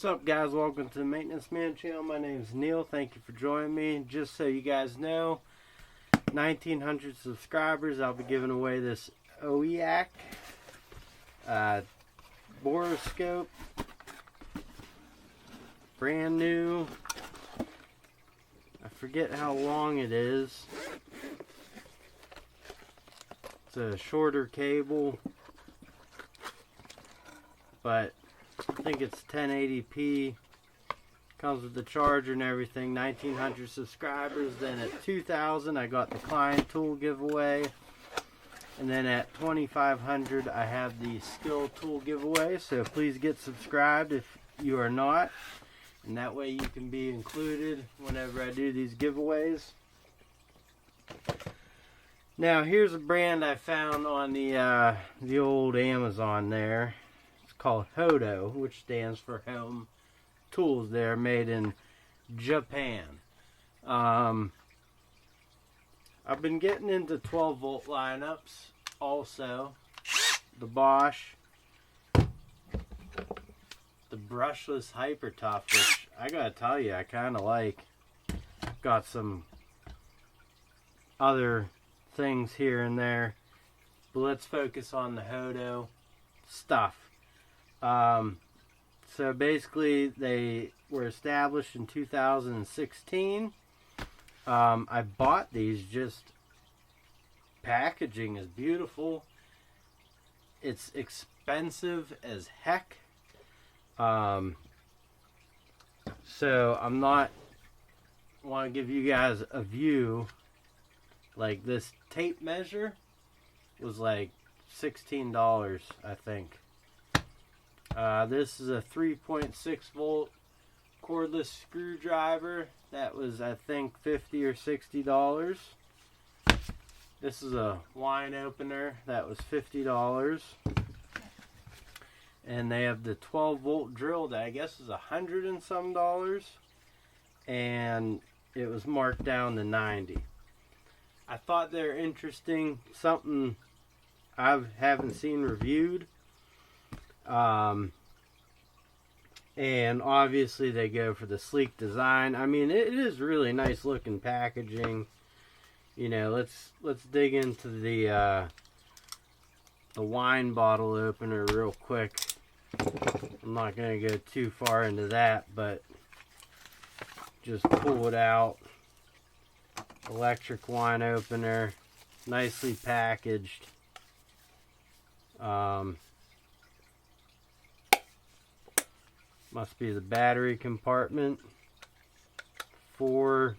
What's up, guys? Welcome to the Maintenance Man channel. My name is Neil. Thank you for joining me. Just so you guys know, 1,900 subscribers, I'll be giving away this OEAC boroscope, brand new. I forget how long it is. It's a shorter cable, but I think it's 1080p. Comes with the charger and everything. 1,900 subscribers. Then at 2,000 I got the client tool giveaway, and then at 2,500 I have the skill tool giveaway. So please get subscribed if you are not, and that way you can be included whenever I do these giveaways. Now here's a brand I found on the old Amazon there. Called Hoto, which stands for Home Tools. They're made in Japan. I've been getting into 12 volt lineups also. The Bosch, the brushless Hyper Tough, which I gotta tell you I kind of like. Got some other things here and there, but let's focus on the Hoto stuff. So basically they were established in 2016. I bought these, just packaging is beautiful. It's expensive as heck. So I'm not want to give you guys a view. Like, this tape measure was like $16, I think. This is a 3.6 volt cordless screwdriver. That was, I think, $50 or $60. This is a wine opener. That was $50. And they have the 12 volt drill that I guess is $100 and some dollars. And it was marked down to $90. I thought they were interesting. Something I haven't seen reviewed. And obviously they go for the sleek design. I mean, it is really nice looking packaging. You know, let's dig into the wine bottle opener real quick. I'm not going to go too far into that, but just pull it out. Electric wine opener, nicely packaged. Must be the battery compartment. 4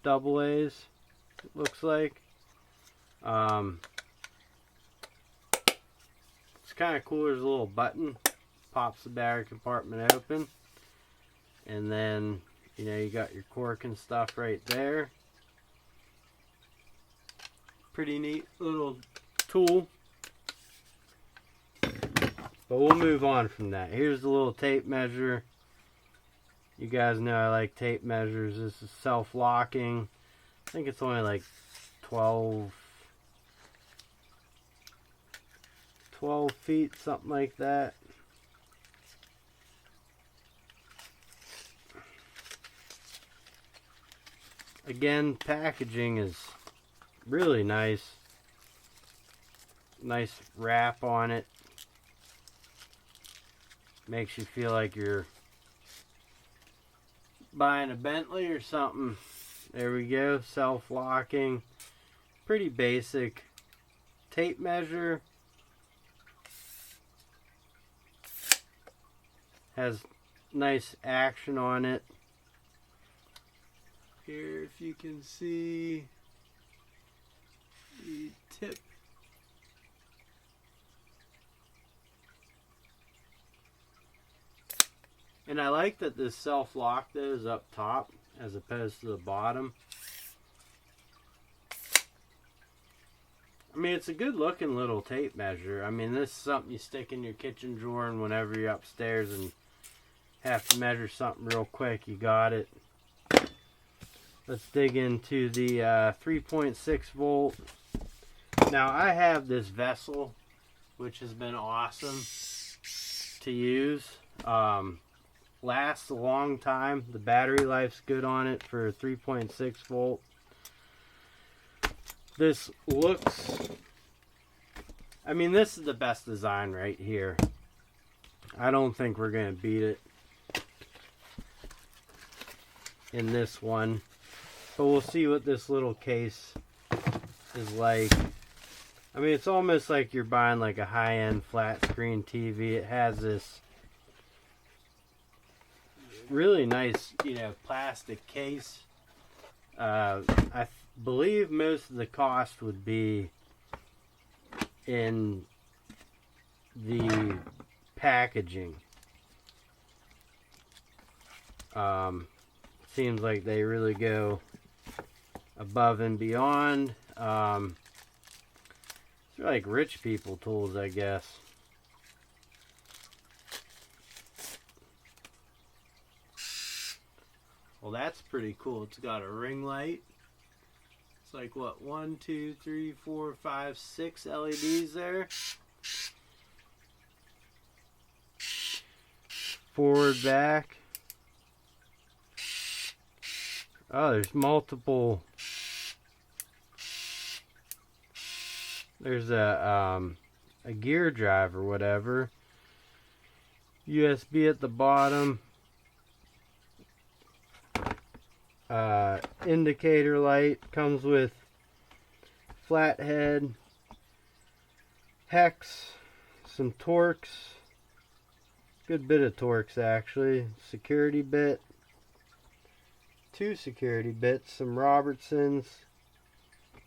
AA's, it looks like. It's kind of cool. There's a little button. Pops the battery compartment open. And then, you know, you got your cork and stuff right there. Pretty neat little tool. But we'll move on from that. Here's the little tape measure. You guys know I like tape measures. This is self-locking. I think it's only like 12 feet, something like that. Again, packaging is really nice. Nice wrap on it. Makes you feel like you're buying a Bentley or something. There we go. Self-locking. Pretty basic. Tape measure. Has nice action on it. Here, if you can see the tip. And I like that this self-lock though is up top as opposed to the bottom. I mean, it's a good looking little tape measure. I mean, this is something you stick in your kitchen drawer, and whenever you're upstairs and have to measure something real quick, you got it. Let's dig into the 3.6 volt. Now, I have this vessel, which has been awesome to use. lasts a long time. The battery life's good on it for 3.6 volt. This looks, I mean, this is the best design right here. I don't think we're going to beat it in this one. But we'll see what this little case is like. I mean, it's almost like you're buying like a high-end flat screen TV. It has this really nice, you know, plastic case. I believe most of the cost would be in the packaging. Seems like they really go above and beyond. They're like rich people tools, I guess. Well, that's pretty cool. It's got a ring light. It's like what, 1, 2, 3, 4, 5, 6 LEDs there. Forward, back. Oh, there's multiple. There's a gear drive or whatever. USB at the bottom. Indicator light. Comes with flathead, hex, some Torx. Good bit of Torx actually. Security bit. 2 security bits. Some Robertsons.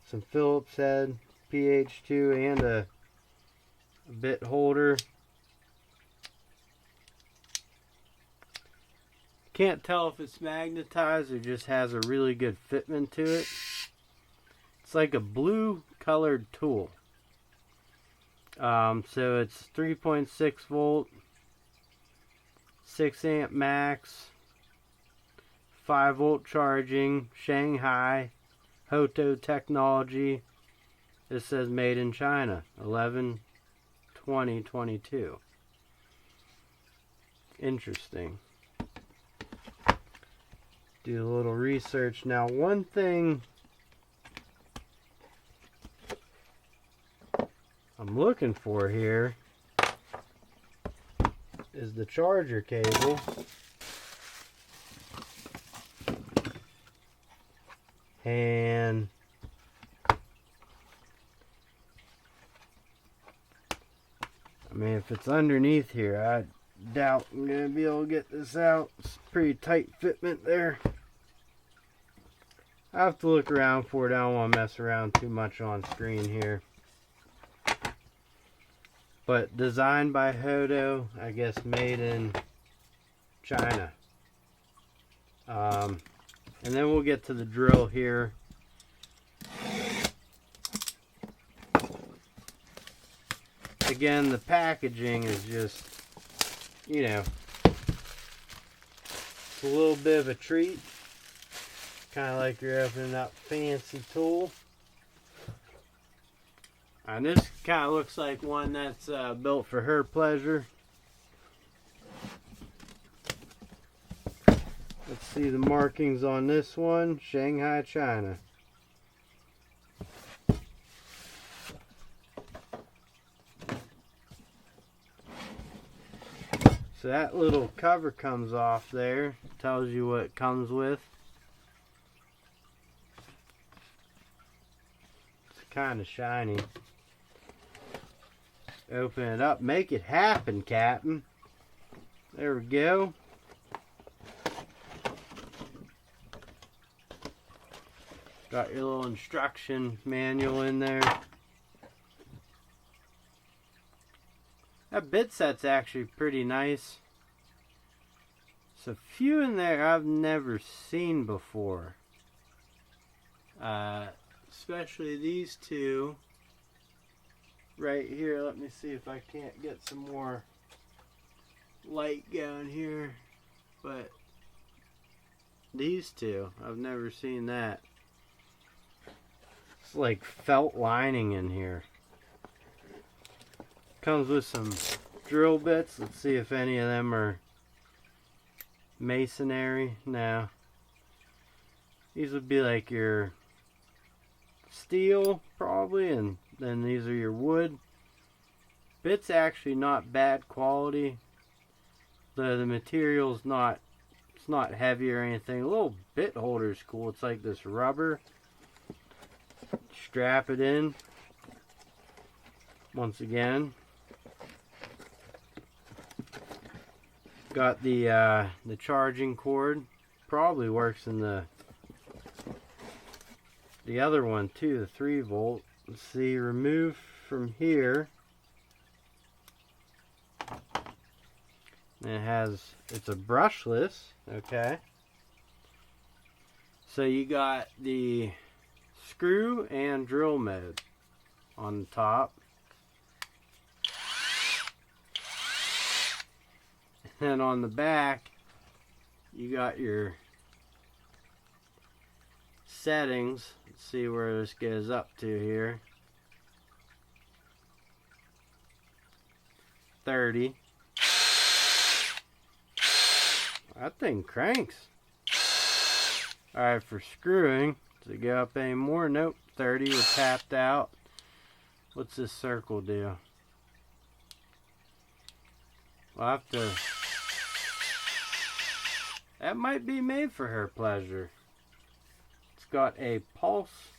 Some Phillips head. PH2 and a bit holder. Can't tell if it's magnetized or just has a really good fitment to it. It's like a blue colored tool. So it's 3.6 volt, 6 amp max, 5 volt charging, Shanghai, Hoto technology. This says made in China, 11/20/22. Interesting. Do a little research. Now, one thing I'm looking for here is the charger cable. And I mean, if it's underneath here, I doubt I'm going to be able to get this out. It's pretty tight fitment there. I have to look around for it. I don't want to mess around too much on screen here. But designed by Hoto, I guess made in China. And then we'll get to the drill here. Again, the packaging is just, you know, it's a little bit of a treat. Kind of like you're opening up a fancy tool. And this kind of looks like one that's built for her pleasure. Let's see the markings on this one. Shanghai, China. So that little cover comes off there. Tells you what it comes with. It's kind of shiny. Open it up. Make it happen, Captain. There we go. Got your little instruction manual in there. That bit set's actually pretty nice. There's a few in there I've never seen before. Especially these two. Right here. Let me see if I can't get some more light going here. But these two, I've never seen that. It's like felt lining in here. Comes with some drill bits. Let's see if any of them are masonry. No. These would be like your steel, probably, and then these are your wood. Bit's actually not bad quality. The material's not, it's not heavy or anything. A little bit holder is cool. It's like this rubber. Strap it in. Once again. Got the charging cord. Probably works in the other one too, the 3-volt. Let's see, remove from here. And it's a brushless, okay. So you got the screw and drill mode on the top. And then on the back, you got your settings. Let's see where this goes up to here. 30. That thing cranks. Alright, for screwing, does it go up anymore? Nope, 30, we're tapped out. What's this circle do? I'll have to... That might be made for her pleasure. It's got a pulse.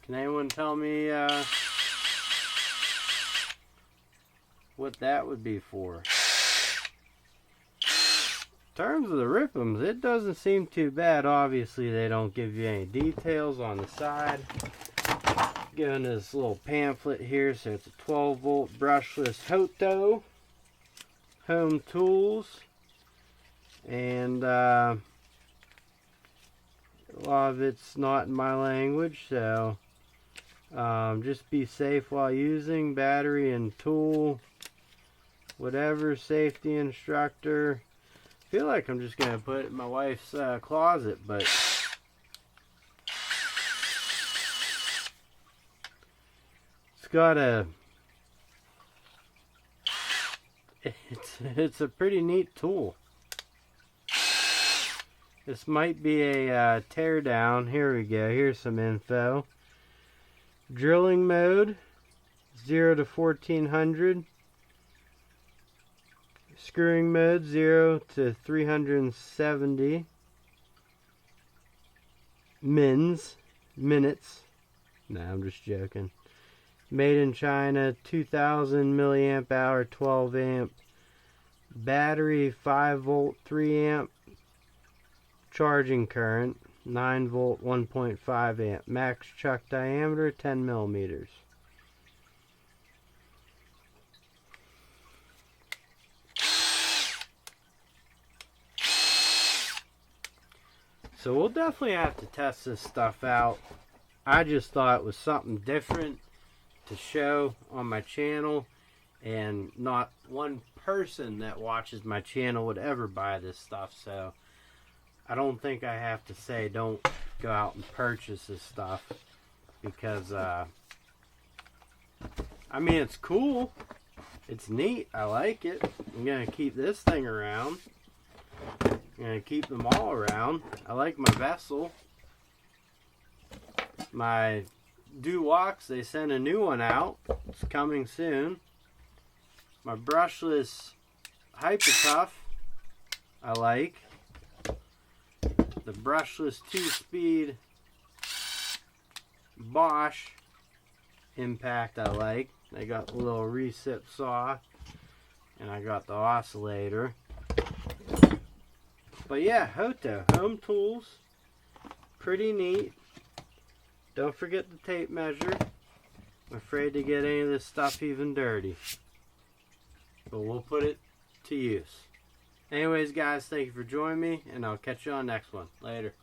Can anyone tell me what that would be for? In terms of the rip'ems, it doesn't seem too bad. Obviously, they don't give you any details on the side. Given this little pamphlet here, so it's a 12-volt brushless Hoto Tools, and a lot of it's not in my language, so just be safe while using. Battery and tool, whatever, safety instructor. I feel like I'm just gonna put it in my wife's closet, but it's got a it's a pretty neat tool. This might be a tear down. Here we go. Here's some info. Drilling mode 0 to 1400. Screwing mode 0 to 370 minutes. No, I'm just joking. Made in China, 2000 milliamp hour, 12 amp. Battery 5 volt, 3 amp. Charging current 9 volt, 1.5 amp. Max chuck diameter 10 millimeters. So we'll definitely have to test this stuff out. I just thought it was something different to show on my channel, and not one person that watches my channel would ever buy this stuff. So I don't think I have to say don't go out and purchase this stuff, because I mean, it's cool, it's neat, I like it. I'm gonna keep this thing around. I'm gonna keep them all around. I like my vessel. My Duwoks, they sent a new one out. It's coming soon. My brushless Hyper Tough, I like. The brushless 2-speed Bosch Impact, I like. They got the little recip saw, and I got the oscillator. But yeah, Hoto Home Tools, pretty neat. Don't forget the tape measure. I'm afraid to get any of this stuff even dirty, but we'll put it to use. Anyways, guys, thank you for joining me, and I'll catch you on the next one. Later.